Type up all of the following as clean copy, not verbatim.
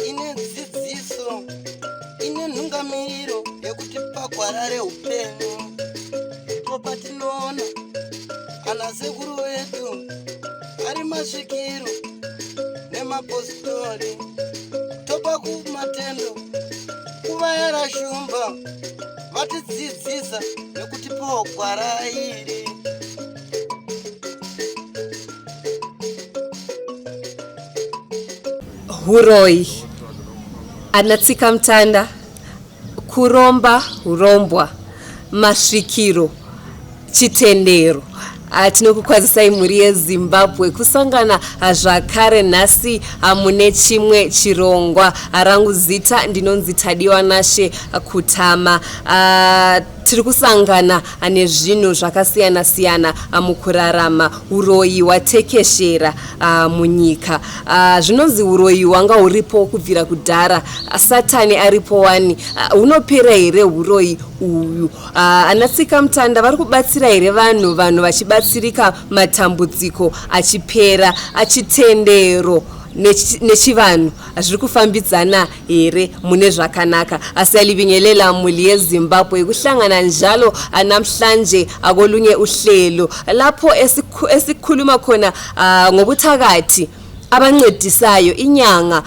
ine dzidziso ine nhungamiriro yekuti pagwarare upenyu ndipo patinoona anasekuru vedu ari masvikiro nemapositori topa kumatendo kuva yarashumba vatidzidzisa nekuti pogwara iri. Huroi anatsika mtanda kuromba urombwa masvikiro chitendero. Tinokukwazisai mhuri yeZimbabwe kusangana zvakare nhasi mune chimwe chirongwa. Rangu zita ndinonzi Tadiwa Nashe Kutama. Tiri kusangana nezvinhu zvakasiyana siyana mukurarama. Uroyi watekeshera munyika. Zvinonzi uroyi wanga uripo kubvira kudhara. Satani aripo wani. Unopera here uroyi uyu? Anatsika mtanda vari kubatsira here vanhu vachibatsirika matambudziko achipera, achitendero nechivanhu zviri kufambidzana here mune zvakanaka? Asiyalibingelela mhuri yeZimbabwe kuhlangana njalo namhlanje akolunye uhlelo lapho esikhuluma khona ngobuthakathi abancedisayo inyanga,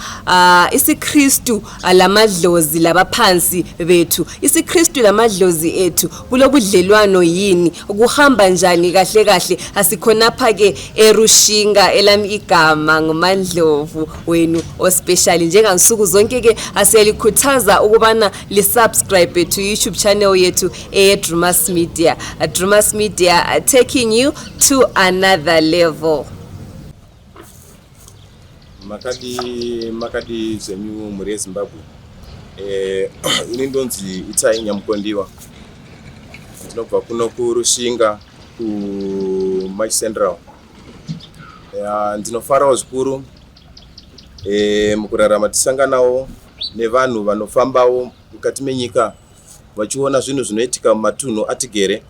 isiKristu lamadlozi labaphansi bethu. isiKristu lamadlozi ethu kulobudlelwano yini? Kuhamba njani kahle kahle? Asikhonapha ke eRushinga, elami igama nguMandlovu wenu ospecial. Njengansuku zonke ke asiyalikhuthaza ukubana lisubscribe to YouTube channel yethu Drewmas Media. Drewmas Media taking you to another level. Makadi zenyu mhuri yeZimbabwe. Ini ndonzi Itai Nyamukondiwa. Ndinobva kuno kuRushinga kuMarch Central. Ndinofarawo zvikuru mukurarama tisanganawo nevanhu vanofambawo mukati menyika vachiona zvinhu zvinoitika mumatunhu atigere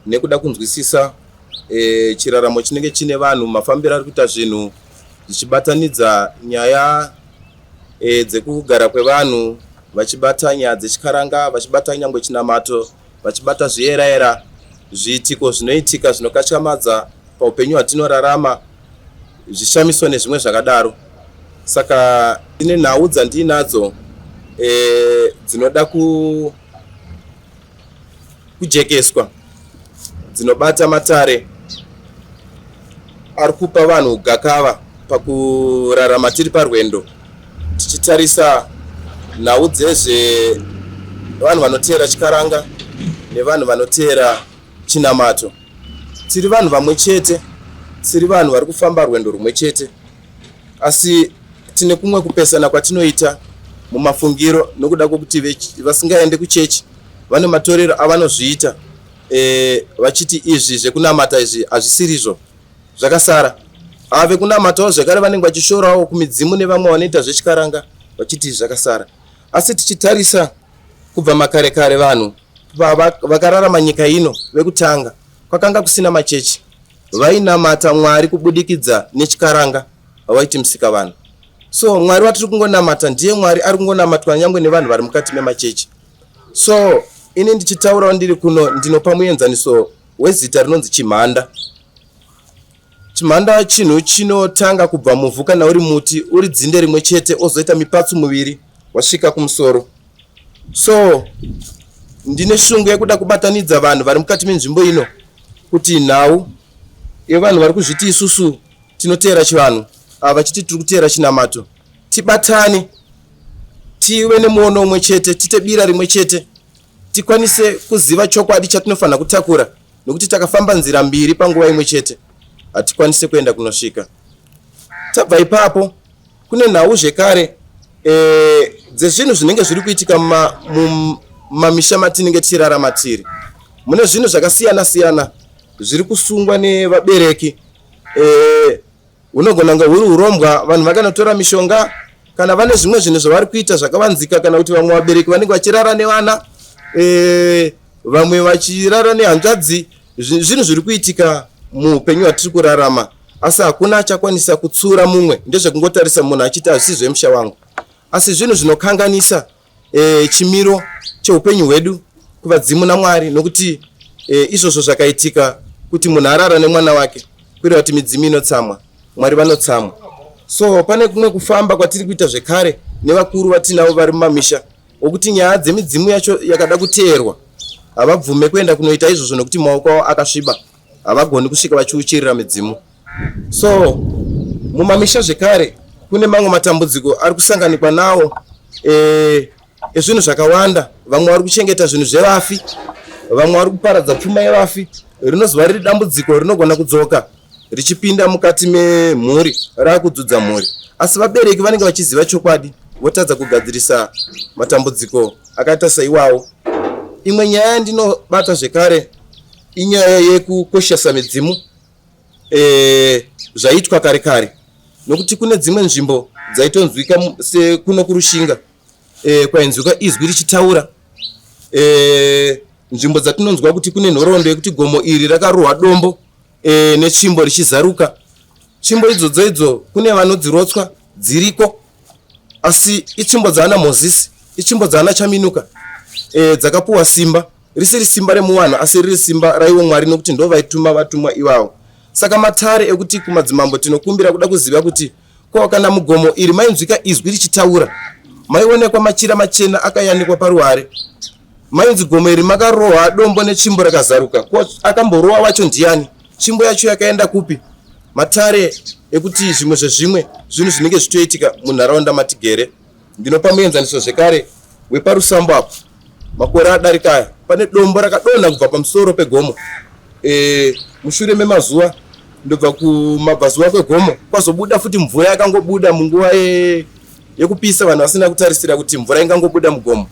nekuda kunzwisisa chiraramo chinenge chine vanhu, mafambiro ari kuita zvinhu zvichibatanidza nyaya dzekugara kwevanhu, vachibata nyaya dzechikaranga, vachibata nyangwe chinamato, vachibata zviyeraera, zviitiko zvinoitika zvinokatyamadza paupenyu hwatinorarama, zvishamiso nezvimwe zvakadaro. Saka ine nhau dzandinadzo dzinoda kujekeswa, dzinobata matare ari kupa vanhu gakava pakurarama tiri parwendo, tichitarisa nhau dzezve vanhu vanotera chikaranga nevanhu vanotera chinamato. Tiri vanhu vamwe chete, tiri vanhu vari kufamba rwendo rumwe chete, asi tine kumwe kupesana kwatinoita mumafungiro nokuda kwokuti vasingaende kuchechi vane matorero avanozviita vachiti izvi zvekunamata izvi hazvisirizvo, zvakasara. Ave kunamatawo zvekare vanenge vachishorawo kumidzimu nevamwe vanoita zvechikaranga vachiti zvakasara. Asi tichitarisa kubva makare kare vanhu vakararama nyika ino vekutanga kwakanga kusina machechi, vainamata Mwari kubudikidza nechikaranga vaiti musika vanhu. So Mwari watiri kungonamata ndiye Mwari ari kungonamatwa nyangwe nevanhu vari mukati memachechi. So ini ndichitaurawo ndiri kuno ndinopa muenzaniso wezita rinonzi chimhanda. Chimhanda chinhu chinotanga kubva muvhu kana uri muti uri dzinde rimwe chete ozoita mipatsu muviri wasvika kumusoro. So ndine shungu yekuda kubatanidza vanhu vari mukati menzvimbo ino kuti nhau yevanhu vari kuzviti isusu tinotera chivanhu, vachiti tiri kutera chinamato, tibatane, tive nemuono umwe chete, tite bira rimwe chete, tikwanise kuziva chokwadi chatinofanira kutakura, nokuti takafamba nzira mbiri panguva imwe chete hatikwanise kuenda kunosvika. Tabva ipapo kune nhau zvekare dzezvinhu zvinenge zviri kuitika mumamisha matinenge tichirarama tiri. Mune zvinhu zvakasiyana siyana zviri kusungwa nevabereki. Unogona kunge huri urombwa, vanhu vakanotora mishonga, kana vane zvimwe zvinhu zvavari kuita zvakavanzika, kana kuti vamwe vabereki vanenge vachirara nevana, vamwe vachirara nehanzvadzi, zvinhu zviri kuitika muupenyu hwatiri kurarama, asi hakuna achakwanisa kutsura mumwe. Ndezvekungotarisa munhu achiti hazvisi zvemusha wangu, asi zvinhu zvinokanganisa chimiro cheupenyu hwedu kuvadzimu naMwari, nokuti izvozvo zvakaitika kuti munhu arara nemwana wake, kureva kuti midzimu inotsamwa, Mwari vanotsamwa. So pane kumwe kufamba kwatiri kuita zvekare nevakuru vatinavo vari mumamisha, wokuti nyaya dzemidzimu yacho yakada kuteerwa havabvume kuenda kunoita izvozvo nokuti maoko avo akasviba, havagoni kusvika vachiuchirira midzimu. So mumamisha zvekare kune mamwe matambudziko ari kusanganikwa nawo ezvinhu zvakawanda. Vamwe vari kuchengeta zvinhu zvevafi, vamwe vari kuparadza pfuma yevafi, rinozova riri dambudziko rinogona kudzoka richipinda mukati memhuri raakudzudza mhuri. Asi vabereki vanenge vachiziva chokwadi, votadza kugadzirisa matambudziko akaita saiwawo. Imwe nyaya yandinobata zvekare inyaya yekukoshesa midzimu zvaitwa kare kare, nokuti kune dzimwe nzvimbo dzaitonzwika sekuno kurushinga kwainzwika izwi richitaura, nzvimbo dzatinonzwa kuti kune nhoroondo yekuti gomo iri rakarohwa dombo netsvimbo richizaruka. Tsvimbo idzodzo idzo kune vanodzirotswa dziriko, asi itsvimbo dzaana Mozisi, itsvimbo dzaana Chaminuka, dzakapuwa simba, risiri simba remuwanhu asi riri simba raivo Mwari, nokuti ndo vaituma vatumwa ivavo. Saka matare ekuti kumadzimambo tinokumbira kuda kuziva kuti ko kana mugomo iri mainzwika izwi richitaura, maionekwa machira machena akayanikwa paruware, mainzi gomo iri makarohwa dombo netsvimbo rakazaruka, ko akamborohwa wacho ndiani, tsvimbo yacho yakaenda kupi? Matare ekuti zvimwe zvezvimwe zvinhu zvinenge zvitoitika munharaunda matigere. Ndinopa muenzaniso zvekare weparusambo apo, makore adarikaya, pane dombo rakadonha kubva pamusoro pegomo. Mushure memazuva ndobva kumabvazuva kwegomo kwazobuda futi mvura yakangobuda munguva yekupisa, vanhu vasina kutarisira kuti mvura ingangobuda mugomo.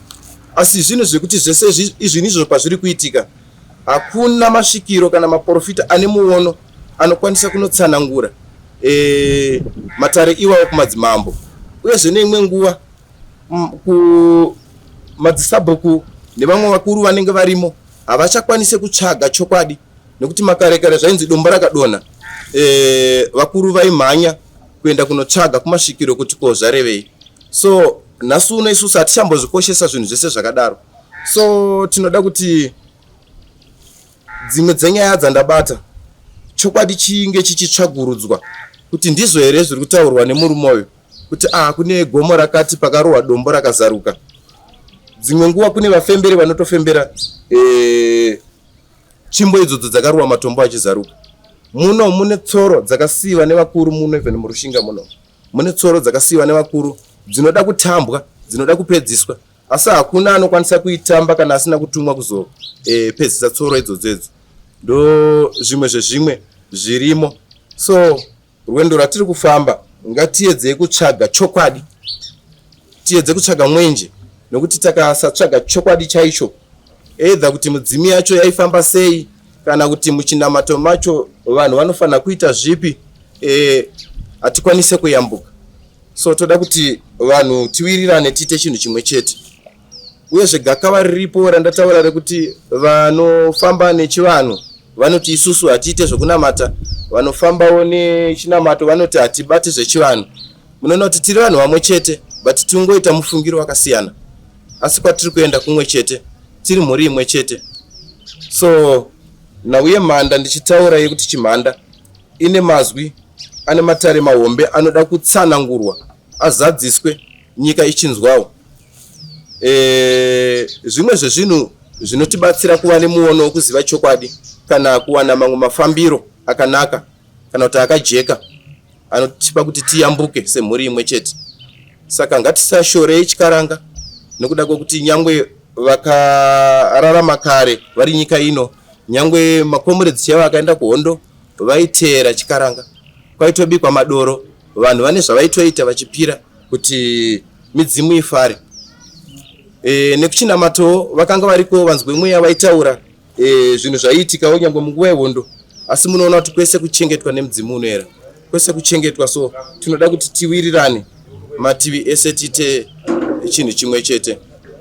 Asi zvinhu zvekuti zvese izvinizvo pazviri kuitika, hakuna masvikiro kana maprofita ane muono anokwanisa kunotsanangura matare iwawo kumadzimambo. Uyezve neimwe nguva madzisabhuku nevamwe vakuru vanenge varimo havachakwanise kutsvaga chokwadi, nokuti makare kare zvainzi dombo rakadonha, vakuru vaimhanya kuenda kunotsvaga kumasvikiro kuti ko zvarevei. So nhasi uno isusu hatichambozvikoshesa zvinhu zvese zvakadaro. So tinoda kuti dzimwe dzenyaya dzandabata chokwadi chinge chichitsvagurudzwa kuti ndizvo here zviri kutaurwa nemurume uyu kuti kune gomo rakati pakarohwa dombo rakazaruka. Dzimwe nguva kune vafemberi vanotofembera tsvimbo idzodzo dzakarohwa matombo achizaruka. Muno mune tsoro dzakasiiwa nevakuru, muno even murushinga muno mune tsoro dzakasiiwa nevakuru dzinoda kutambwa, dzinoda kupedziswa, asi hakuna anokwanisa kuitamba kana asina kutumwa kuzopedzisa tsoro idzodzo idzo. Ndo zvimwe zvezvimwe zvirimo. So rwendo ratiri kufamba ngatiedzei kutsvaga chokwadi, tiedze kutsvaga mwenje, nokuti takasatsvaga chokwadi chaicho, either kuti mudzimu yacho yaifamba sei kana kuti muchinamato macho vanhu vanofanira kuita zvipi, hatikwanise kuyambuka. So toda kuti vanhu tiwirirane tiite chinhu chimwe chete. Uyezve gakava riripo randataura rekuti vanofamba nechivanhu vanoti isusu hatiite zvokunamata, vanofambawo nechinamato vanoti hatibate zvechivanhu. Munoona kuti tiri vanhu vamwe chete, but tingoita mufungiro wakasiyana, asi kwatiri kuenda kumwe chete, tiri mhuri imwe chete. So nauye mhanda ndichitaura yekuti chimhanda ine mazwi ane matare mahombe anoda kutsanangurwa, azadziswe, nyika ichinzwawo. Zvimwe zvezvinhu zvinotibatsira kuva nemuono wekuziva chokwadi kana kuwana mamwe mafambiro akanaka kana kuti akajeka anotipa kuti tiyambuke semhuri imwe chete. Saka ngatisashorei chikaranga, nokuda kwekuti nyangwe vakararama kare vari nyika ino, nyangwe makomuredzi chaivo vakaenda kuhondo vaiteera chikaranga, kwaitobikwa madoro, vanhu vane zvavaitoita vachipira kuti midzimu ifare. Nekuchinamato vakanga variko vanzwe mweya vaitaura zvinhu zvaiitikawo nyangwe munguva yehondo, asi munoona kuti kwese kuchengetwa nemudzimu unoera, kwese kuchengetwa. So tinoda kuti tiwirirane mativi ese tiite chinhu chimwe chete.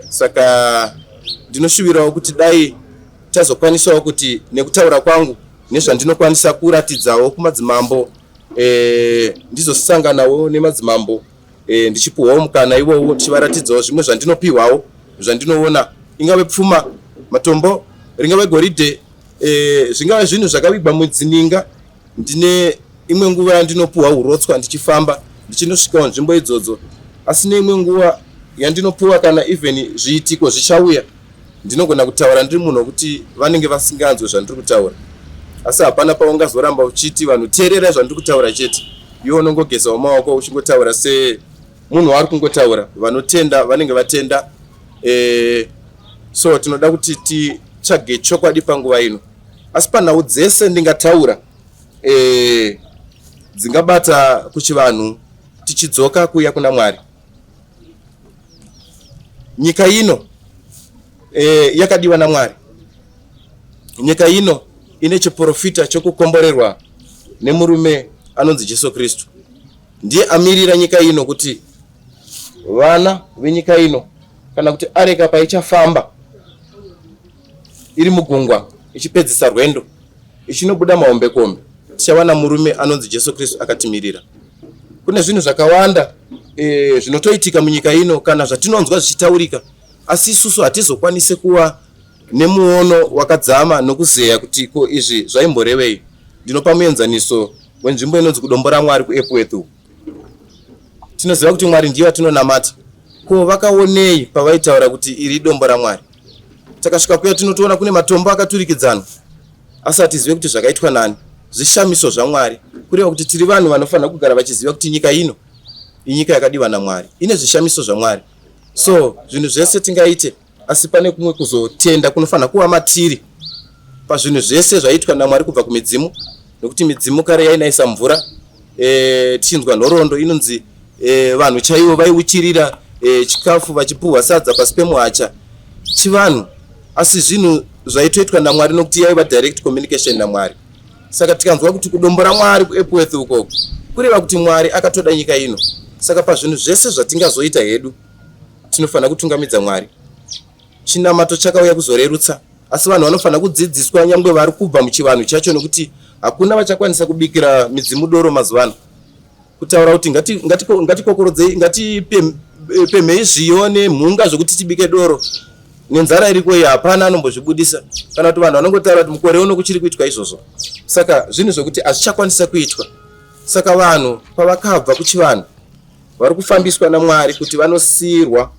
Saka ndinoshuvirawo kuti dai tazokwanisawo kuti nekutaura kwangu nezvandinokwanisa kuratidzawo kumadzimambo ndizosanganawo nemadzimambo ndichipuwawo mukana iwowo ndichivaratidzawo zvimwe zvandinopiwawo zvandinoona, ingave pfuma, matombo, ringave goridhe, zvingave zvinhu zvakavigwa mudzininga. Ndine imwe nguva yandinopuwa urotswa ndichifamba ndichinosvikawo nzvimbo idzodzo, asi neimwe nguva yandinopuwa kana even zviitiko zvichauya ndinogona kutaura ndiri munhu wekuti vanenge vasinganzwe zvandiri kutaura, asi hapana paungazoramba uchiti vanhu teerera zvandiri kutaura chete, iwe unongogezawo maoko uchingotaura semunhu waari kungotaura. Vanotenda vanenge vatenda. So tinoda kuti titsvage chokwadi panguva ino, asi panhau dzese ndingataura dzingabata kuchivanhu tichidzoka kuya kuna Mwari. Nyika ino yakadiwa naMwari. Nyika ino ine chiprofita chokukomborerwa nemurume anonzi Jesu Kristu. Ndiye amirira nyika ino kuti vana venyika ino kana kuti areka paichafamba iri mugungwa ichipedzisa rwendo ichinobuda mahombekombe, tichawana murume anonzi Jesu Kristu akatimirira. Kune zvinhu zvakawanda zvinotoitika munyika ino kana zvatinonzwa zvichitaurika, asi isusu hatizokwanise kuva nemuono wakadzama nokuzeya kuti ko izvi zvaimborevei. Ndinopa muenzaniso wenzvimbo inonzi kudombora Mwari kuEpworth. Tinoziva kuti Mwari ndiye watinonamata. Ko vakaonei pavaitaura kuti iri dombo raMwari? Takasvika kuya tinotoona kune matombo akaturikidzana, asi hatizive kuti zvakaitwa nani. Zvishamiso zvaMwari, kureva kuti tiri vanhu vanofanira kugara vachiziva kuti nyika ino inyika yakadiwa naMwari, ine zvishamiso zvaMwari. So zvinhu zvese tingaite, asi pane kumwe kuzotenda kunofanira kuva matiri pazvinhu zvese zvaitwa naMwari kubva kumidzimu, nokuti midzimu kare yainaisa mvura. Tichinzwa nhoroondo inonzi vanhu chaivo vaiuchirira chikafu vachipuhwa sadza pasi pemuhacha chivanhu, asi zvinhu zvaitoitwa naMwari nokuti yaiva direct communication naMwari. Saka tikanzwa kuti kudombora Mwari kuEpworth ukoko kureva kuti Mwari akatoda nyika ino. Saka pazvinhu zvese zvatingazoita hedu tinofanira kutungamidza Mwari. Chinamato chakauya kuzorerutsa, asi vanhu vanofanira kudzidziswa nyangwe vari kubva muchivanhu chacho, nokuti hakuna vachakwanisa kubikira midzimu doro mazuva ano. Kutaura kuti ngatikokorodzei, ngatipemhei zviyo nemhunga zvokuti tibike doro, nenzara iriko iyi hapana anombozvibudisa, kana kuti vanhu vanongotaura kuti mukore uno kuchiri kuitwa izvozvo. Saka zvinhu zvokuti hazvichakwanisa kuitwa. Saka vanhu pavakabva kuchivanhu vari kufambiswa naMwari kuti vanosiyirwa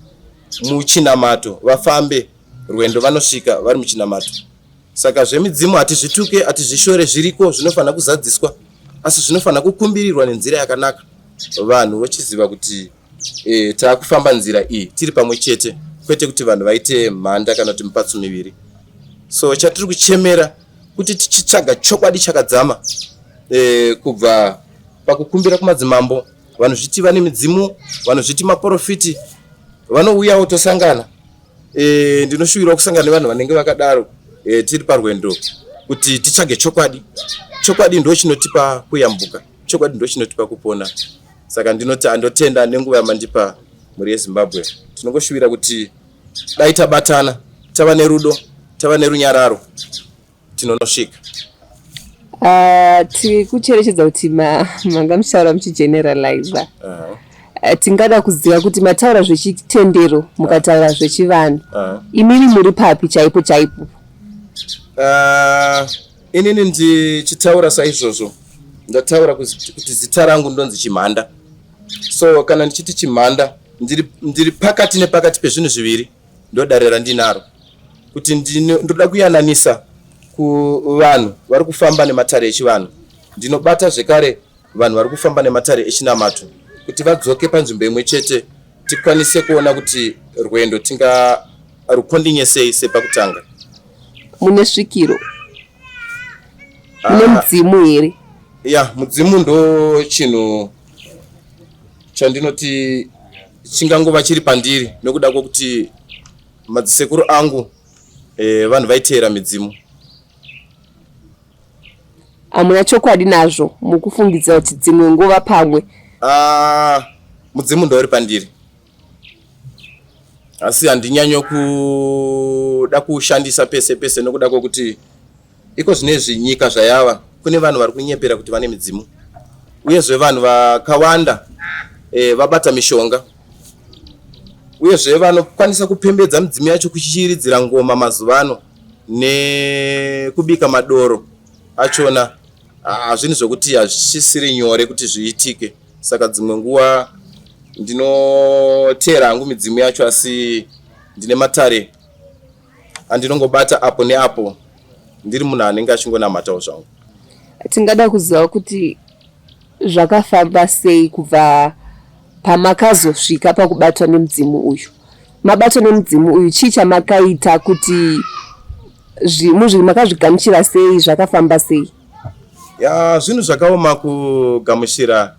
muchinamato, vafambe rwendo vanosvika vari muchinamato. Saka zvemidzimu hatizvituke, hatizvishore, zviriko zvinofanira kuzadziswa, asi zvinofanira kukumbirirwa nenzira yakanaka, vanhu vachiziva kuti taakufamba nzira iyi tiri pamwe chete, kwete kuti vanhu vaite mhanda kana kuti mipatso miviri. So chatiri kuchemera kuti tichitsvaga chokwadi chakadzama kubva pakukumbira kumadzimambo. Vanhu zviti vane midzimu, vanhu zviti maprofiti, vanouyawo tosangana. Ndinoshuvirawo kusangana nevanhu vanenge vakadaro tiri parwendo kuti titsvage chokwadi. Chokwadi ndo chinotipa kuyambuka, chokwadi ndo chinotipa kupona. Saka ndinoti andotenda nenguva yamandipa muri yeZimbabwe. Tinongoshuvira kuti dai tabatana, tava nerudo, tava nerunyararo, tinonosvika. Tikucherechedza kuti manga muchitaura muchigeneraliza. Tingada kuziva kuti mataura zvechitendero mukataura zvechivanhu. Imini muri papi chaipo chaipo? Inini ndichitaura saizvozvo ndataura kuti zita rangu ndonzi Chimhanda. So kana ndichiti Chimhanda ndiri pakati nepakati pezvinhu zviviri, ndodare randinaro, kuti ndoda kuyananisa kuvanhu vari kufamba nematare echivanhu. Ndinobata zvekare vanhu vari kufamba nematare echinamato kuti vadzoke panzvimbo imwe chete, tikwanise kuona kuti rwendo tingarukondinye sei sepakutanga. Mune svikiro, mune mudzimu here? Ya, mudzimu ndo chinhu chandinoti chingangova chiri pandiri, nokuda kwokuti madzisekuru angu vanhu vaiteera midzimu. Hamuna chokwadi nazvo mukufungidza kuti dzimwe nguva pamwe? Mudzimu ndo uri pandiri. asi handinyanyo kuda kushandisa pese pese nokuda kwokuti iko zvinezvi nyika zvayava kune vanhu vari kunyepera kuti vane midzimu uyezve vanhu vakawanda vabata mishonga uyezve vanokwanisa kupembedza midzimu yacho kuchiridzira ngoma mazuva ano nekubika madoro achona zvinhu zvokuti hazvisiri nyore kuti zviitike. Saka dzimwe nguva ndinotera hangu midzimu yacho asi ndine matare andinongobata apo neapo ndiri munhu anenge achingonamatawo zvangu. Tingada kuziva kuti zvakafamba sei kubva pamakazosvika pakubatwa nemudzimu uyu. Mabatwa nemudzimu uyu chii chamakaita kuti makazvigamuchira sei, zvakafamba sei? Zvinhu zvakaoma kugamuchira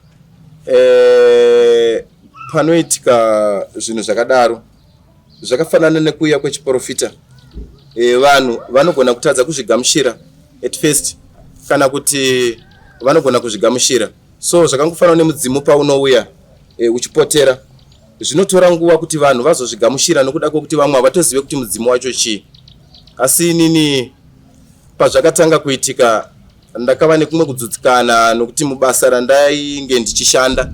panoitika zvinhu zvakadaro zvakafanana nekuuya kwechiprofita. Vanhu vanogona kutadza kuzvigamuchira at first kana kuti vanogona kuzvigamuchira. So zvakangofanana nemudzimu paunouya uchipotera zvinotora nguva kuti vanhu vazozvigamuchira nokuda kwokuti vamwe havatozive kuti mudzimu wacho chii. Asi inini pazvakatanga kuitika ndakava nekumwe kudzudzikana nokuti mubasa randainge ndichishanda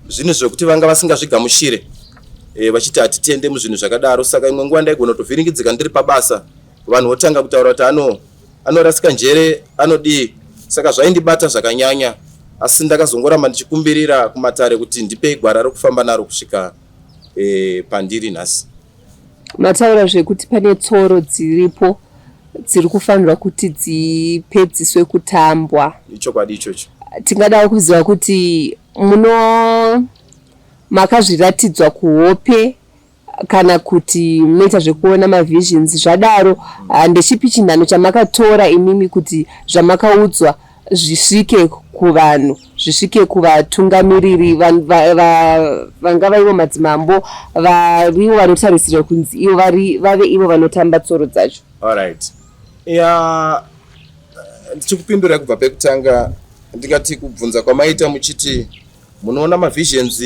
zvinhu zvokuti vanga vasingazvigamuchire vachiti hatitende muzvinhu zvakadaro. Saka imwe nguva ndaigona kutovhiringidzika ndiri pabasa vanhu votanga kutaura kuti anorasika njere anodii. Saka zvaindibata zvakanyanya asi ndakazongoramba ndichikumbirira kumatare kuti ndipei gwara rokufamba naro kusvika pandiri nhasi. Mataura zvekuti pane tsoro dziripo dziri kufanirwa kuti dzipedziswe kutambwa. Ichokwadi ichocho. Tingadawo kuziva kuti makazviratidzwa kuhope kana kuti munoita zvekuona mavisions zvadaro. Ndechipi chinhano chamakatora imimi kuti zvamakaudzwa zvisvike kuvanhu, zvisvike kuvatungamiriri vangava ivo madzimambo varivo vanotarisirwa kunzi ivo vave ivo vanotamba tsoro dzacho? Alright. Ndichikupindura kubva pekutanga ndingati kubvunza kwamaita muchiti munoona mavisions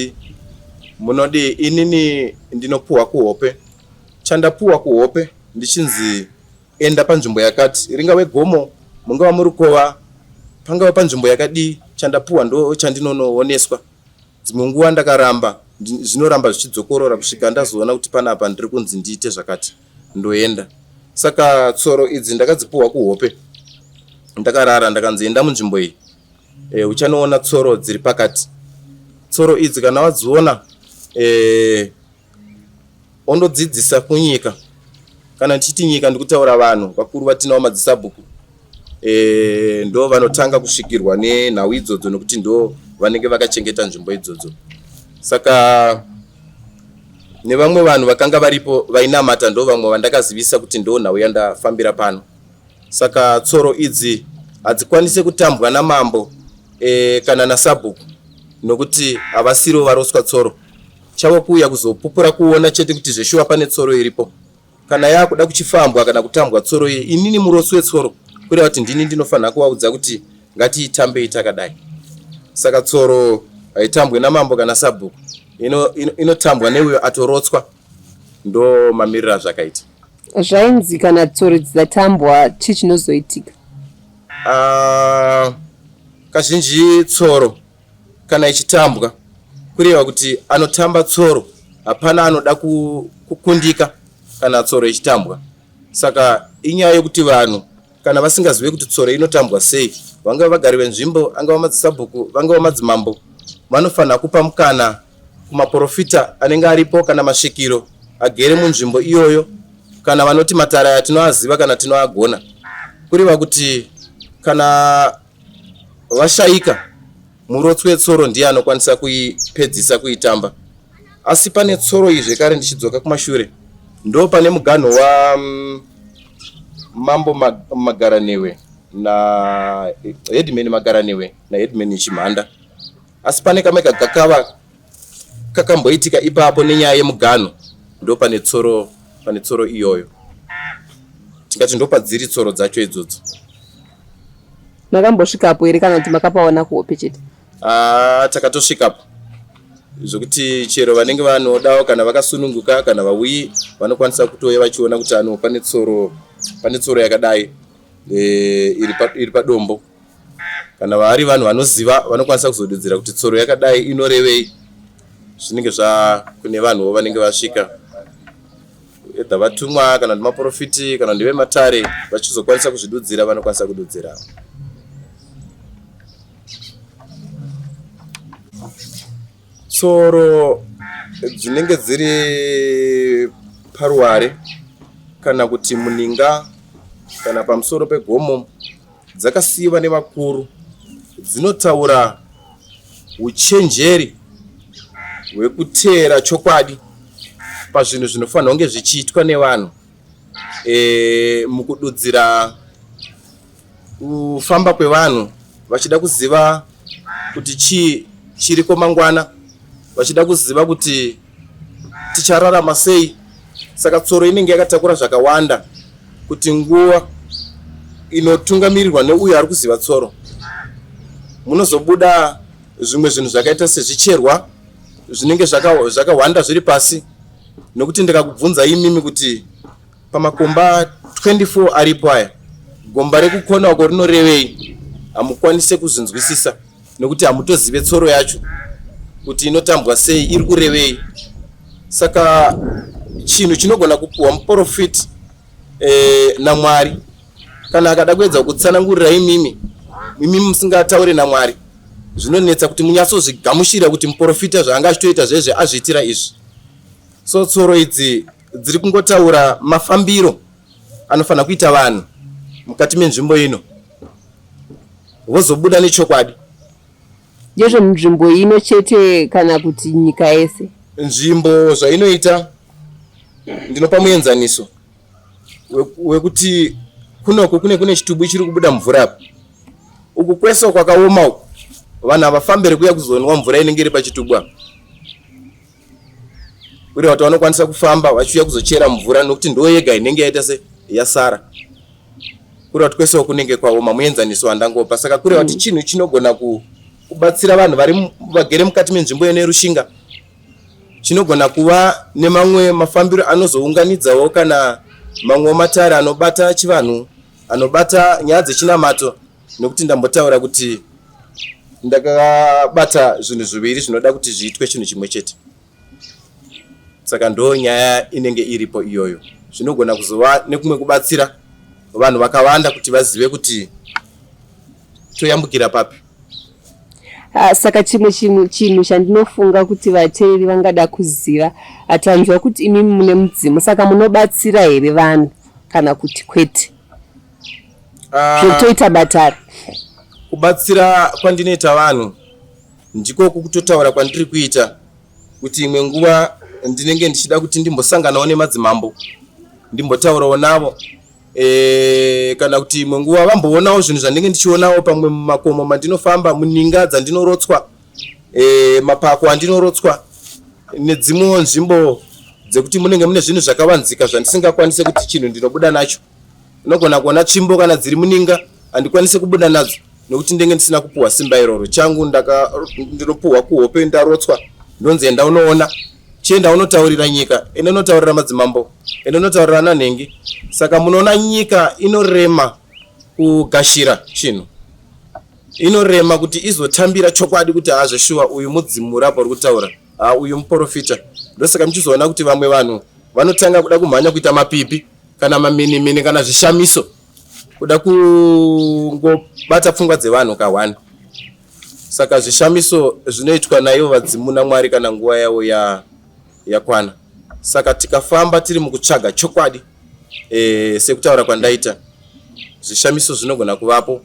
munodi inini ndinopuhwa kuhope. Chandapuhwa kuhope ndichinzi enda panzvimbo yakati, ringave gomo, mungava murukova, pangava panzvimbo yakadii, chandapuhwa ndo chandinonooneswa. Dzimwe nguva ndakaramba, zvinoramba zvichidzokorora kusvika ndazoona kuti panapa ndiri kunzi ndiite zvakati, ndoenda. Saka tsoro idzi ndakadzipuhwa kuhope, ndakarara ndakanzoenda munzvimbo iyi. Uchanoona tsoro dziri pakati. Tsoro idzi kana wadziona ondodzidzisa kunyika. Kana ndichiti nyika ndikutaura vanhu vakuru vatinawo madzisabhuku. Ndo vanotanga kusvikirwa nenhau idzodzo nokuti ndo vanenge vakachengeta nzvimbo idzodzo. Saka nevamwe vanhu vakanga varipo vainamata ndo vamwe vandakazivisa kuti ndo nhau yandafambira pano. Saka tsoro idzi hadzikwanise kutambwa namambo kana nasabhuku nokuti havasiriwo varoswa tsoro. Chavo kuuya kuzopupura kuona chete kuti zveshuwa pane tsoro iripo. Kana yakuda kuchifambwa kana kutambwa tsoro iyi, inini murosi wetsoro kureva kuti ndini ndinofanira kuvaudza kuti ngatiitambei takadai. Saka tsoro haitambwe namambo kana sabhuku, inotambwa neuyo atorotswa. Ndo mamiriro azvakaita. Zvainzi kana tsoro dzidzatambwa chii chinozoitika? Kazhinji tsoro kana ichitambwa kureva kuti anotamba tsoro hapana anoda kukundika kana tsoro ichitambwa. Saka inyaya yekuti vanhu kana vasingazive kuti tsoro inotambwa sei, vangava vagari venzvimbo, angava madzisabhuku, vangava madzimambo, vanofanira kupa mukana kumaprofita anenge aripo kana masvikiro agere munzvimbo iyoyo, kana vanoti matara atinoaziva kana tinoagona, kureva kuti kana vashayika murotswi wetsoro ndiye anokwanisa kuipedzisa kuitamba. Asi pane tsoro iyi zvekare, ndichidzoka kumashure, ndo pane muganho wamambo Magaranewe na Headman Magaranewe na Headman Chimhanda. Asi pane kamwe kakava kakamboitika ipapo nenyaya yemuganho, ndo pane tsoro iyoyo. Tingati ndo padziri tsoro dzacho idzodzo. Makambosvikapo here kana kuti makapaona kuhope chete? Takatosvikapo. zvokuti chero vanenge vanodawo kana vakasununguka kana vauyi vanokwanisa kutouya vachiona kuti ano pane tsoro yakadai iri padombo. Kana vari vanhu vanoziva vanokwanisa kuzodudzira kuti tsoro yakadai inorevei. Zvinenge kune vanhuwo vanenge vasvika edha vatumwa kana ndemaprofiti kana ndevematare vachizokwanisa kuzvidudzira vanokwanisa kududzira. Tsoro dzinenge dziri paruware kana kuti muninga kana pamusoro pegomo dzakasiiwa nevakuru dzinotaura uchenjeri hwekuteera chokwadi pazvinhu zvinofanira kunge zvichiitwa nevanhu mukududzira kufamba kwevanhu vachida kuziva kuti chii chiriko mangwana, vachida kuziva kuti tichararama sei. Saka tsoro inenge yakatakura zvakawanda kuti nguva inotungamirirwa neuyo ari kuziva tsoro munozobuda zvimwe zvinhu zvakaita sezvicherwa zvinenge zvakawanda zviri pasi. Nokuti ndikakubvunza imimi kuti pamakomba 24 aripo aya gomba rekukona uko rinorevei, hamukwanise kuzvinzwisisa nokuti hamutozive tsoro yacho kuti inotambwa sei, iri kurevei. Saka chinhu chinogona kupuhwa muprofiti naMwari kana akada kuedza kutsanangurira imimi musingataure naMwari, zvinonetsa kuti munyatsozvigamushira kuti muprofita zvaanga achitoita zvezve azviitira izvi. So tsoro idzi dziri kungotaura mafambiro anofanira kuita vanhu mukati menzvimbo ino vozobuda nechokwadi. Ndezvo nzvimbo ino chete kana kuti nyika yese? Nzvimbo zvainoita ndinopa muenzaniso wekuti kunoko kune chitubu chiri kubuda mvura apa. Uku kwese kwakaoma uku vanhu havafambiri kuya kuzonwa mvura inenge iri pachitubu apa. Kuri watu vanokwanisa kufamba vachiuya kuzochera mvura nokuti ndo yega inenge yaita se yasara. Kuri watu kwese kunenge kwaoma muenzaniso wandangopa. Saka kuri watu chinhu chinogona kubatsira vanhu vagere mukati menzvimbo ine Rushinga. Chinogona kuva nemamwe mafambiro anozounganidzawo kana mamwe matare anobata chivanhu, anobata nyaya dzechinamato, nokuti ndambotaura kuti ndakabata zvinhu zviviri zvinoda kuti zviitwe chinhu chimwe chete. Saka ndo nyaya inenge iripo iyoyo. Zvinogona kuzova nekumwe kubatsira vanhu vakawanda kuti vazive kuti toyambukira papi. Saka chimwe chinhu chandinofunga kuti vateeri vangada kuziva, atanzwa kuti imimi mune mudzimu, saka munobatsira here vanhu kana kuti kwete? Zvotoita batari. Kubatsira kwandinoita vanhu ndiko kutotaura kwandiri kuita kuti imwe nguva ndinenge ndichida kuti ndimbosanganawo nemadzimambo ndimbotaurawo navo, kana kuti imwe nguva vamboonawo zvinhu zvandinenge ndichionawo pamwe mumakomo mandinofamba, muninga dzandinorotswa, mapako andinorotswa nedzimwewo nzvimbo dzekuti munenge mune zvinhu zvakavanzika zvandisingakwanise kuti chinhu ndinobuda nacho. Unogona kuona tsvimbo kana dziri muninga handikwanise kubuda nadzo nokuti ndenge ndisina kupuhwa simba iroro. Changu ndinopuhwa kuhope, ndarotswa ndonzi enda unoona, chienda unotaurira nyika, enda unotaurira madzimambo, enda unotaurira ananhengi. Saka munoona nyika inorema kugashira chinhu, inorema kuti izotambira chokwadi kuti hazveshuwa uyu mudzimu rapo uri kutaura, uyu muprofita. Ndosaka muchizoona kuti vamwe vanhu vanotanga kuda kumhanya kuita mapipi kana maminimini kana zvishamiso, kuda kungobata pfungwa dzevanhu kahwana. Saka zvishamiso zvinoitwa naivo vadzimu naMwari kana nguva yavo yakwana. Saka tikafamba tiri mukutsvaga chokwadi, sekutaura kwandaita, zvishamiso zvinogona kuvapo,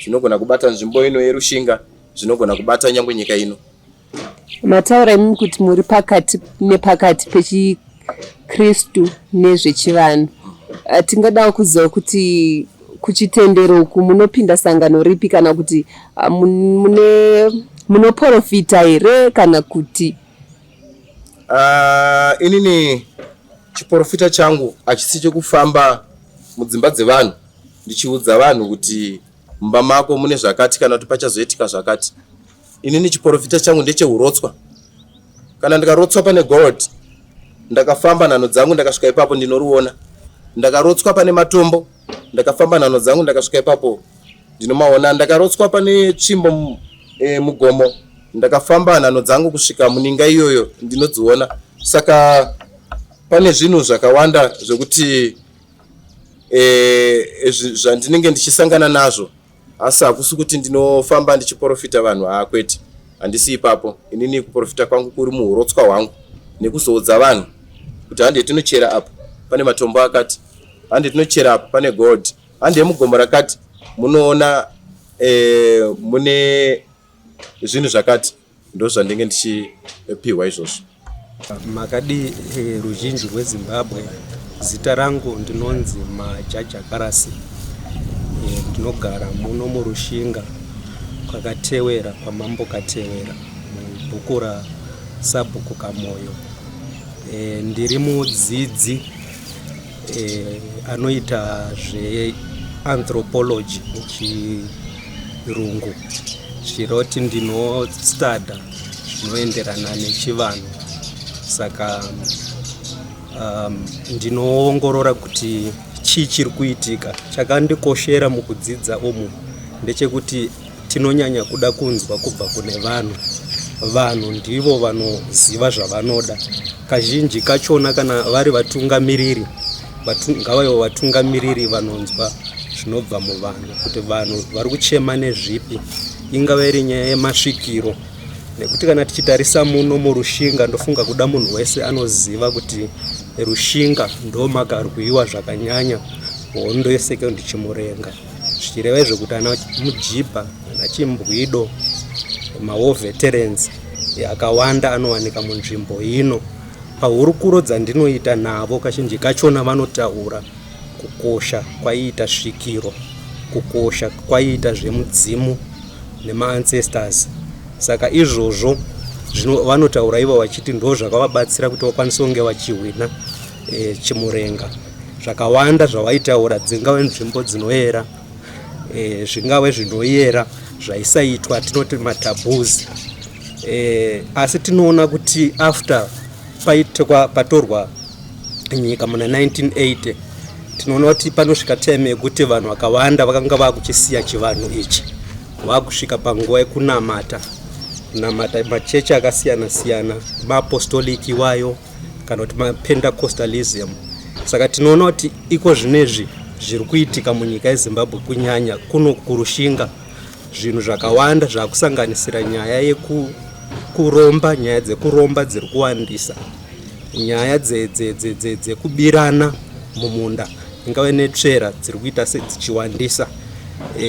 zvinogona kubata nzvimbo ino yeRushinga, zvinogona kubata nyangwe nyika ino. Mataura imimi kuti muri pakati nepakati pechikristu nezvechivanhu. Tingadawo kuziva kuti kuchitendero uku munopinda sangano ripi kana kuti munoprofita here kana kuti? Inini chiprofita changu hachisi chekufamba mudzimba dzevanhu ndichiudza vanhu kuti mumba mako mune zvakati kana kuti pachazoitika zvakati. Inini chiprofita changu ndecheurotswa. kana ndikarotswa pane gold ndakafamba nhano dzangu ndakasvika ipapo ndinoriona, ndakarotswa pane matombo ndakafamba nhano dzangu ndakasvika ipapo ndinomaona, ndakarotswa pane tsvimbo mugomo ndakafamba nhano dzangu kusvika muninga iyoyo ndinodziona. Saka pane zvinhu zvakawanda zvekuti zvandinenge ndichisangana nazvo, asi hakusi kuti ndinofamba ndichiprofita vanhu, kwete, handisi ipapo. Inini kuprofita kwangu kuri muurotswa hwangu nekuzoudza vanhu kuti hande tinochera apo pane matombo akati, hande tinochera apo pane gold, hande mugomo rakati munoona mune zvinhu zvakati. Ndo zvandinenge ndichipiwa izvozvo. Makadi ruzhinji rweZimbabwe, zita rangu ndinonzi Dzakasiiwa. Ndinogara muno muRushinga kwakatewera kwamambo Katewera mubhuku rasabhuku Kamoyo. Ndiri mudzidzi anoita zveanthropology muchirungu, zviroti ndinostada zvinoenderana nechivanhu. Saka ndinoongorora kuti chii chiri kuitika. Chakandikoshera mukudzidza umu ndechekuti tinonyanya kuda kunzwa kubva kune vanhu. Vanhu ndivo vanoziva zvavanoda. Kazhinji kachona kana vari vatungamiriri, ngavayo vatungamiriri vanonzwa zvinobva muvanhu, kuti vanhu vari kuchema nezvipi, ingava iri nyaya yemasvikiro. Nekuti kana tichitarisa muno muRushinga, ndofunga kuda munhu wese anoziva kuti Rushinga ndo makarwiwa zvakanyanya hondo yesekendi Chimurenga. Zvichireva izvo kuti ana Mujibha, ana Chimbwido, mawo veterans akawanda anowanika munzvimbo ino. Pahurukuro dzandinoita navo, kazhinji kachona vanotaura kukosha kwaiita svikiro, kukosha kwaiita zvemudzimu nemaancestors. Saka izvozvo vanotaura ivo vachiti ndo zvakavabatsira kuti vakwanise kunge vachihwina Chimurenga. Zvakawanda zvavaitaura, dzingave nzvimbo dzinoyera, zvingave zvinoyera zvaisaitwa, tinoti mataboos. Asi tinoona kuti after patorwa nyika muna 1980, tinoona kuti panosvika time yekuti vanhu vakawanda vakanga vakuchisiya chivanhu ichi, vakusvika panguva yekunamata machechi akasiyana siyana, maapostolic iwayo kana kuti mapentecostalism. Saka tinoona kuti iko zvinezvi zviri kuitika munyika yeZimbabwe, kunyanya kuno kuRushinga, zvinhu zvakawanda zvakusanganisira nyaya yekuromba, nyaya dzekuromba dziri kuwandisa, nyaya dzekubirana mumunda, ingave netsvera dziri kuita sedzichiwandisa,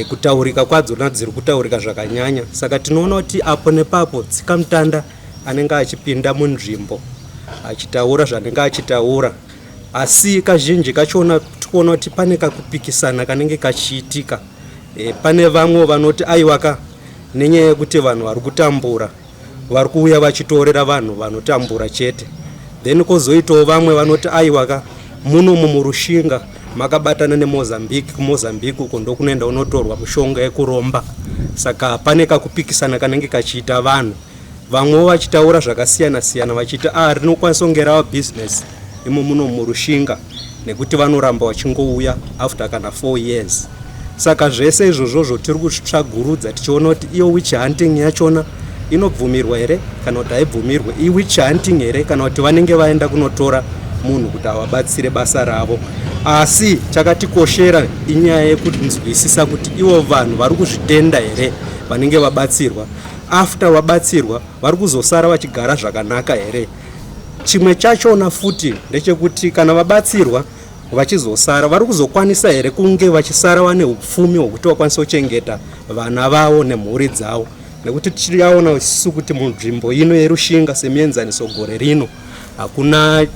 kutaurika kwadzo dziri kutaurika zvakanyanya. Saka tinoona kuti apo nepapo Tsikamutanda anenge achipinda munzvimbo achitaura zvanenge achitaura, asi kazhinji kachona tikuona kuti pane kakupikisana kanenge kachiitika. Pane vamwe vanoti aiwaka nenyaya yekuti vanhu vari kutambura vari kuuya vachitorera vanhu vanotambura chete, then kozoitawo vamwe vanoti aiwaka muno muRushinga makabatana neMozambique, kuMozambique uko ndo kunoenda unotorwa mushonga yekuromba. Saka pane kakupikisana kanenge kachiita vanhu, vamwe vachitaura zvakasiyana siyana vachiti rinokwanisa kunge rava business imo muno muRushinga, nekuti vanoramba vachingouya after kana 4 years. Saka zvese izvozvo tiri kutsvagurudza tichiona kuti iyo witch hunting yachona inobvumirwa here kana kuti haibvumirwe, witch hunting here kana kuti vanenge vaenda kunotora munhu kuti avabatsire basa ravo. Asi chakatikoshera inyaya yekunzwisisa kuti ivo vanhu vari kuzvitenda here vanenge vabatsirwa, after vabatsirwa vari kuzosara vachigara zvakanaka here. Chimwe chachona futi ndechekuti kana vabatsirwa vachizosara vari kuzokwanisa here kunge vachisara vane upfumi hwekuti vakwanisa kuchengeta vana vavo nemhuri dzavo. Nekuti tichiyaona isusu kuti munzvimbo ino yeRushinga semienzaniso gore rino hakuna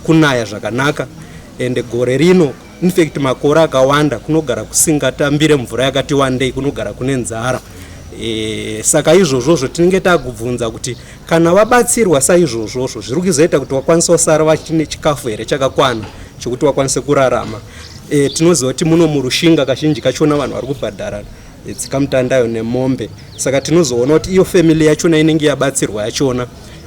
kunaya zvakanaka, ende gore rino in fact makore akawanda kunogara kusingatambire mvura yakati wandei, kunogara kune nzara. Saka izvozvo tinenge takubvunza kuti kana vabatsirwa saizvozvo zviri kuzoita kuti vakwanise kusara vachine chikafu here chakakwana chokuti vakwanise kurarama. Tinoziva kuti muno muRushinga kazhinji kachona vanhu vari kubhadhara Tsikamutanda nemombe. Saka tinozoona kuti iyo family yachona inenge yabatsirwa yachona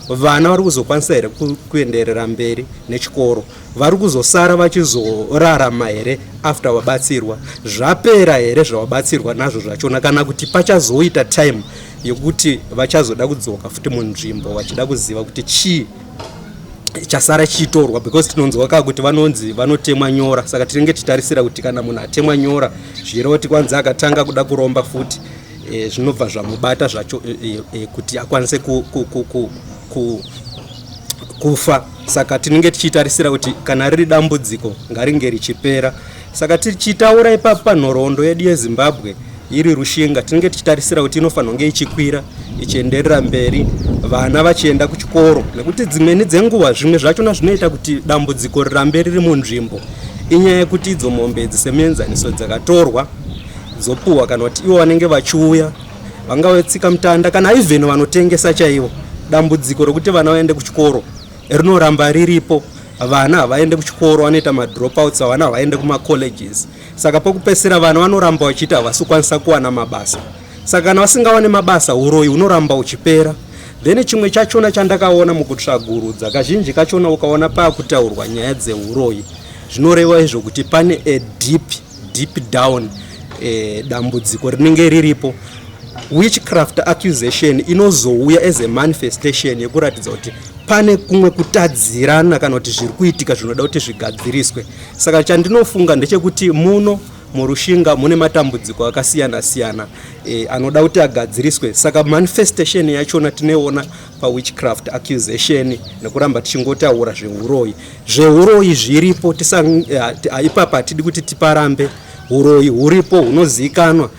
vana vari kuzokwanisa here kuenderera mberi nechikoro, vari kuzosara vachizorarama here after vabatsirwa, zvapera here zvavabatsirwa nazvo zvachona, kana kuti pachazoita time yekuti vachazoda kudzoka futi munzvimbo vachida kuziva kuti chii chasara chitorwa, because tinonzwa kuti vanonzi vanotemwa nyora. Saka tinenge tichitarisira kuti kana munhu atemwa nyora zvireva kuti kwanza akatanga kuda kuromba futi zvinobva zvamubata zvacho kuti akwanise kufa. Saka tinenge tichitarisira kuti kana riri dambudziko ngaringe richipera. Saka tichitaura ipapo panhoroondo yedu yeZimbabwe iri Rushinga, tinenge tichitarisira kuti inofanira kunge ichikwira ichienderera mberi, vana vachienda kuchikoro, nekuti dzimweni dzenguva zvimwe zvachona zvinoita kuti dambudziko rirambe riri munzvimbo inyaya yekuti idzo mombe dzisemenzaniso dzakatorwa dzopuhwa, kana kuti ivo vanenge vachiuya vangavetsika mutanda kana even vanotengesa chaivo. Dambudziko rokuti vana vaende kuchikoro rinoramba riripo, vana havaende kuchikoro, vanoita madropouts, vana havaende kumacolleges. Saka pokupesera vana vanoramba vachiita havasi kukwanisa kuwana mabasa. Saka kana vasingawane mabasa uroyi hunoramba uchipera. Then chimwe chachona chandakaona mukutsvagurudza kazhinji kachona ukaona pakutaurwa nyaya dzeuroyi zvinoreva izvo kuti pane a deep down dambudziko rinenge riripo. Witchcraft accusation inozouya as a manifestation yekuratidza kuti pane kumwe kutadzirana kana kuti zviri kuitika zvinoda kuti zvigadziriswe. Saka chandinofunga ndechekuti muno muRushinga mune matambudziko akasiyana siyana anoda kuti agadziriswe. Saka manifestation yachona tinoona pawitchcraft accusation nekuramba tichingotaura zveuroyi zviripo. Ipapa hatidi kuti tiparambe, uroyi huripo hunozivikanwa.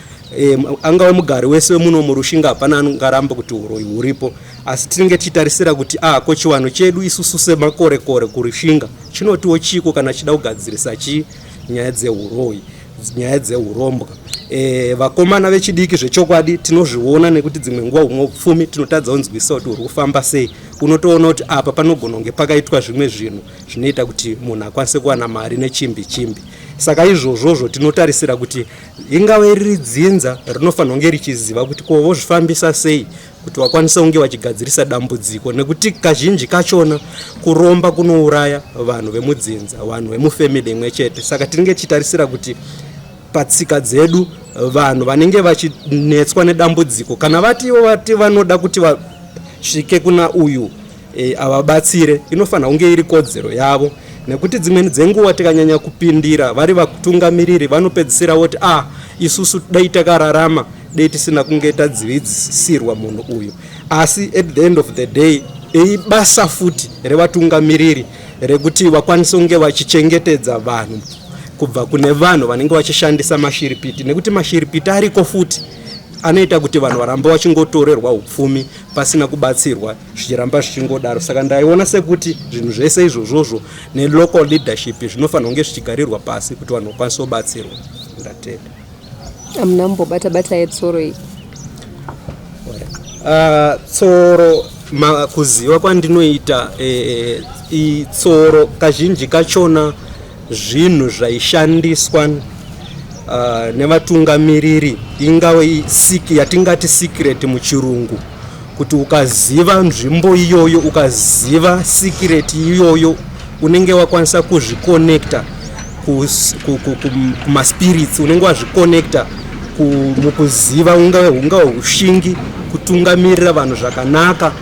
Angave mugari wese muno muRushinga hapana anongaramba kuti uroyi huripo, asi tinenge tichitarisira kuti ko chiwano chedu isusu semakore kuRushinga chinotiwo chiko kana chida kugadzirisa nyaya dzeuroyi, nyaya dzeurombwa. Vakomana vechidiki zvechokwadi tinozviona nekuti dzimwe nguva humwe upfumi tinotadza kunzwisa kuti uri kufamba sei. Unotoona kuti apa panogona kunge pakaitwa zvimwe zvinhu zvinoita kuti munhu akwanise kuwana mari nechimbi. Saka izvozvo tinotarisira kuti ingave riri dzinza rinofanira kunge richiziva kuti ko vozvifambisa sei kuti vakwanise kunge vachigadzirisa dambudziko, nekuti kazhinji kachona kuromba kunouraya vanhu vemudzinza, vanhu vemufamily imwe chete. Saka tinenge tichitarisira kuti patsika dzedu vanhu vanenge vachinetswa nedambudziko kana vati vanoda kuti vasvike kuna uyu avabatsire, inofanira kunge iri kodzero yavo. Nekuti dzimweni dzenguva tikanyanya kupindira vari vatungamiriri vanopedzisira voti isusu dai takararama dai tisina kunge tadzivisirwa munhu uyu. Asi at the end of the day basa futi revatungamiriri rekuti vakwanise kunge vachichengetedza vanhu kubva kune vanhu vanenge vachishandisa mashiripiti, nekuti mashiripiti ariko futi anoita kuti vanhu varamba vachingotorerwa upfumi pasina kubatsirwa zvichiramba zvichingodaro. Saka ndaiona sekuti zvinhu zvese izvozvo nelocal leadership zvinofanira kunge zvichigarirwa pasi kuti vanhu vakwanise kubatsirwa. Ndatenda. Amunambobata yetsoro iyi. Tsoro kuziva kwandinoita itsoro kazhinji kachona zvinhu zvaishandiswa nevatungamiriri, ingave yatingati secret muchirungu, kuti ukaziva nzvimbo iyoyo, ukaziva secret iyoyo, unenge wakwanisa kuzvikonekta kumaspirits, unenge wazvikonekta mukuziva ungave ushingi, kutungamirira vanhu zvakanaka.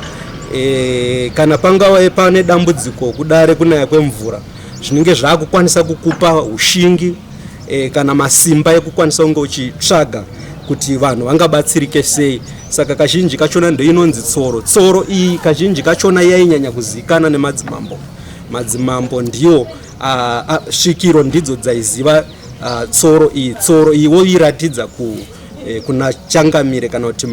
Kana pangave pane dambudziko kudare kunaya kwemvura, zvinenge zvakukwanisa kukupa ushingi kana masimba ekukwanisa kunge uchitsvaga kuti vanhu vangabatsirike sei. Saka kazhinji kachona ndoinonzi tsoro iyi kazhinji kachona yainyanya kuzivikanwa nemadzimambo ndiwo svikiro ndidzo dzaiziva tsoro iyi woiratidza kuna changamire kana kuti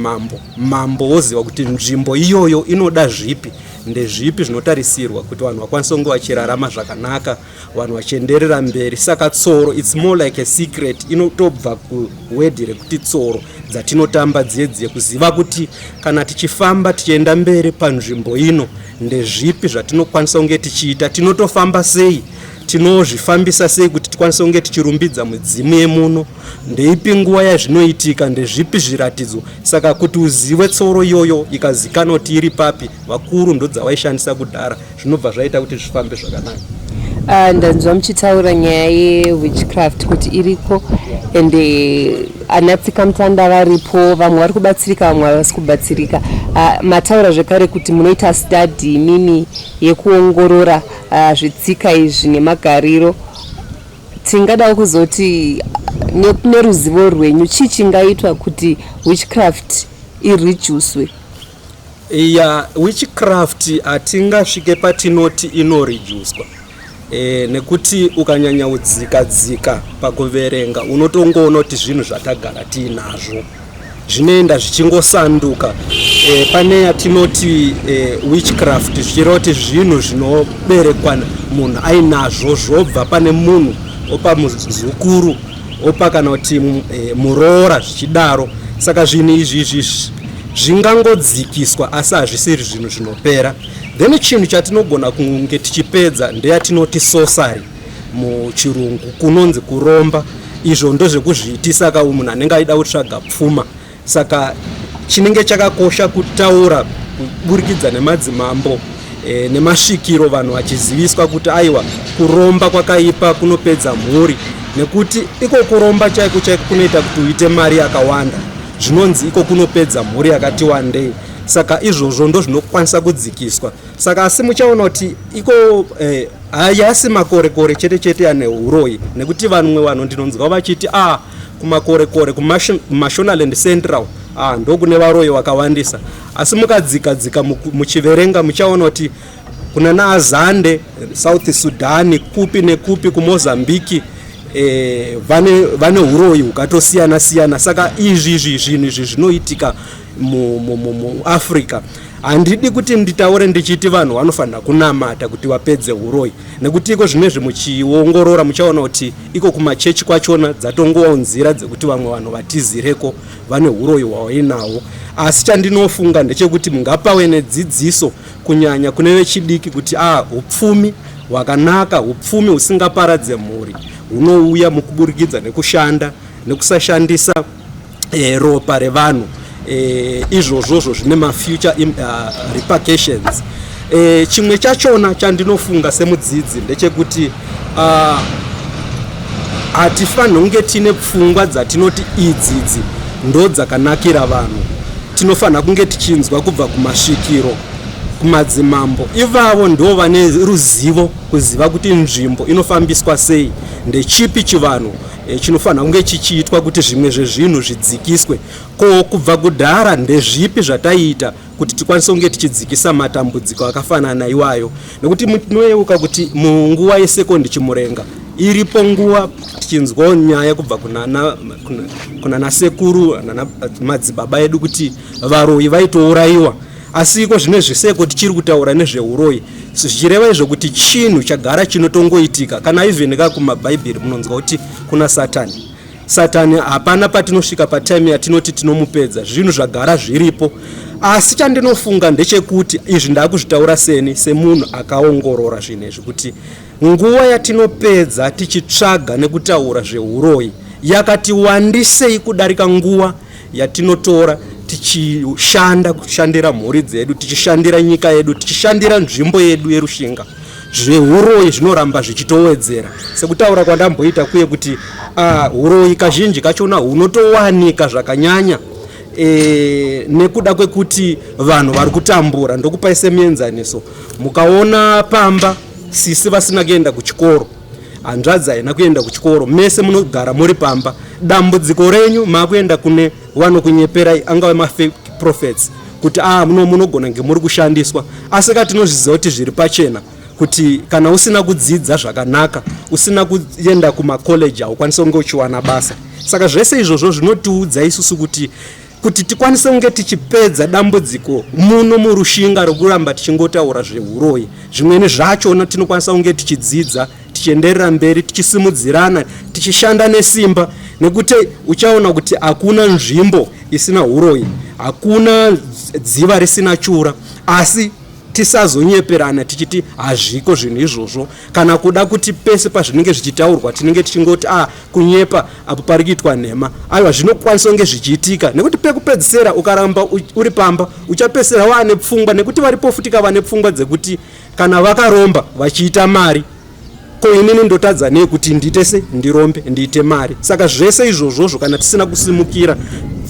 mambo woziva kuti nzvimbo iyoyo inoda zvipi, ndezvipi zvinotarisirwa kuti vanhu vakwanise kunge vachirarama zvakanaka, vanhu vachienderera mberi. Saka tsoro it's more like a secret, inotobva kuwedhi rekuti tsoro dzatinotamba dziye kuziva kuti kana tichifamba tichienda mberi panzvimbo ino ndezvipi zvatinokwanisa kunge tichiita, tinotofamba sei tinozvifambisa sei kuti tikwanise kunge tichirumbidza mudzimu yemuno, ndeipi nguva yazvinoitika, ndezvipi zviratidzo. Saka kuti uzive tsoro iyoyo ikazikanwa kuti iri papi, vakuru ndo dzavaishandisa kudhara, zvinobva zvaita kuti zvifambe zvakanaka. Ndanzwa muchitaura nyaya ye-witchcraft kuti iriko ende anatsika mutanda varipo, vamwe vari kubatsirika vamwe havasi kubatsirika. Mataura zvekare kuti munoita study imini yekuongorora zvitsika izvi nemagariro. Tingadawo kuzoti neruzivo rwenyu chii chingaitwa kuti witchcraft irijuswe? Witchcraft hatingasvike patinoti inorijuswa. Nekuti ukanyanya udzika pakuverenga unotongoona kuti zvinhu zvatagara tiinazvo zvinoenda zvichingosanduka. Pane yatinoti witchcraft zvichireva kuti zvinhu zvinoberekwa munhu ainazvo zvobva pane munhu opa muzukuru opa kana kuti muroora zvichidaro. Saka zvinhu izvi zvingangodzikiswa asi hazvisiri zvinhu zvinopera. Then chinhu chatinogona kunge tichipedza ndeyatinoti sorcery muchirungu, kunonzi kuromba. Izvo ndozvekuzviitisa saka munhu anenge aida kutsvaga pfuma. Saka chinenge chakakosha kutaura kuburikidza nemadzimambo nemasvikiro, vanhu vachiziviswa kuti aiwa kuromba kwakaipa kunopedza mhuri, nekuti iko kuromba chaiko kunoita kuti uite mari yakawanda. Zvinonzi iko kunopedza mhuri yakati wandei. Saka izvozvo ndo zvinokwanisa kudzikiswa. Saka asi muchaona kuti iko hayasi makore chete ane uroyi, nekuti vanhu ndinonzwa vachiti kumakore kumashonaland central ndo kune varoyi vakawandisa. Asi mukadzika muchiverenga muchaona kuti kuna naazande South Sudan kupi nekupi kuMozambique vane uroyi hukatosiyana. Saka izvi zvinhu izvi zvinoitika muAfrica. Handidi kuti nditaure ndichiti vanhu vanofanira kunamata kuti vapedze uroyi, nekuti iko zvinezvi muchiongorora muchaona kuti iko kumachechi kwachona dzatongovawo nzira dzekuti vamwe vanhu vatizireko vane uroyi hwainawo. Asi chandinofunga ndechekuti mungapawe nedzidziso kunyanya kune vechidiki kuti upfumi hwakanaka, upfumi husingaparadze mhuri hunouya mukuburikidza nekushanda nekusashandisa ropa revanhu. Izvozvo zvine mafuture repercussions. Chimwe chachona chandinofunga semudzidzi ndechekuti hatifanira kunge tine pfungwa dzatinoti idzidzi ndo dzakanakira vanhu. Tinofanira kunge tichinzwa kubva kumasvikiro, kumadzimambo. Ivavo ndo vane ruzivo, kuziva kuti nzvimbo inofambiswa sei, ndechipi chivanhu chinofanira kunge chichiitwa kuti zvimwe zvezvinhu zvidzikiswe. Ko kubva kudhara ndezvipi zvataita kuti tikwanise kunge tichidzikisa matambudziko akafanana iwayo. Nekuti munoyeuka kuti munguva yesekondi chimurenga iripo nguva tichinzwa nyaya kubva kuna nasekuru madzibaba edu kuti varoyi vaitourayiwa. Asi iko zvinezvi seko tichiri kutaura nezveuroyi, zvichireva izvo kuti chinhu chagara chinotongoitika. Kana ivheneka kumabhaibheri munonzwa kuti kuna Satani hapana patinosvika patime yatinoti tinomupedza, zvinhu zvagara zviripo. Asi chandinofunga ndechekuti izvi ndakuzvitaura semunhu akaongorora zvinezvi kuti nguva yatinopedza tichitsvaga nekutaura zveuroyi yakati wandisei kudarika nguva yatinotora kushandira mhuri dzedu, tichishandira nyika yedu, tichishandira nzvimbo yedu yerushinga. Zveuroyi zvinoramba zvichitowedzera. Sekutaura kwandamboita kuye kuti uroyi kazhinji kachona hunotowanika zvakanyanya nekuda kwekuti vanhu vari kutambura. Ndokupai semuenzaniso, mukaona pamba sisi vasina kuenda kuchikoro, hanzvadzi haina kuenda kuchikoro, mese munogara muri pamba, dambudziko renyu makuenda kune vanokunyeperai, angave mafake prophets, kuti munogona nge muri kushandiswa. Asi katinozviziva kuti zviri pachena kuti kana usina kudzidza zvakanaka, usina kuenda kumakoleji haukwanisa kunge uchiwana basa. Saka zvese izvozvo zvinotiudza isusu kuti tikwanise kunge tichipedza dambudziko muno murushinga rokuramba tichingotaura zveuroyi. Zvimweni zvachona tinokwanisa kunge tichidzidza, tichienderera mberi, tichisimudzirana, tichishanda nesimba, nekuti uchaona kuti hakuna nzvimbo isina uroyi, hakuna dziva risina chura. Asi tisazonyeperana tichiti hazviko zvinhu izvozvo, kana kuda kuti pese pazvinenge zvichitaurwa tinenge tichingoti kunyepa apo pari kuitwa nhema. Aiwa, zvinokwanisa kunge zvichiitika, nekuti pekupedzisira ukaramba uri pamba uchapedzisira waane pfungwa, nekuti varipo futika vane pfungwa dzekuti kana vakaromba vachiita mari, ko inini ndotadza nei kuti nditese ndirombe ndiite mari. Saka zvese izvozvozvo kana tisina kusimukira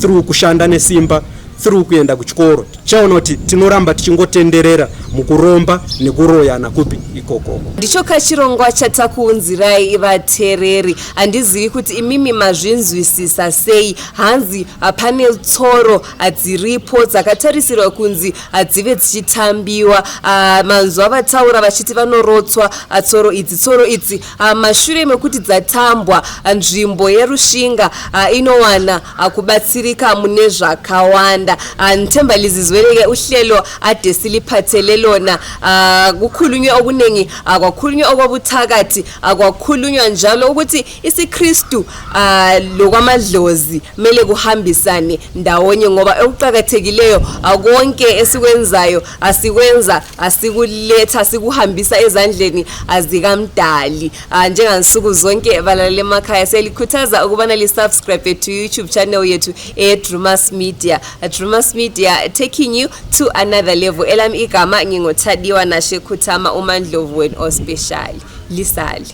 through kushanda nesimba, through kuenda kuchikoro, tichaona kuti tinoramba tichingotenderera mukuromba nekuroyana kupi ikoko. Ndicho kachirongwa chatakuunzirai vateereri. Handizivi kuti imimi mazvinzwisisa sei. Hanzi pane tsoro dziripo dzakatarisirwa kunzi dzive dzichitambiwa. Manzwa vataura vachiti vanorotswa tsoro idzi mashure mekuti dzatambwa, nzvimbo yerushinga inowana kubatsirika mune zvakawanda. Nthemba lizizwereke uhlelo adesiliphathele lona, kukhulunywe okunengi, kwakhulunywe okwabuthakathi, kwakhulunywa njalo ukuthi isiKristu lokwamadlozi mele kuhambisane ndawonye, ngoba okuqhakathekileyo konke esikwenzayo asikwenza asikuletha asikuhambisa ezandleni azikamdali. Njengansuku zonke balalele emakhaya selikhuthaza ukubana lisubscribe to YouTube channel yethu Drewmas Media. Drewmas Media taking you to another level. Elami igama ngingothadiwa nashe Kutama uMandlovu wenu ospecial. Lisale.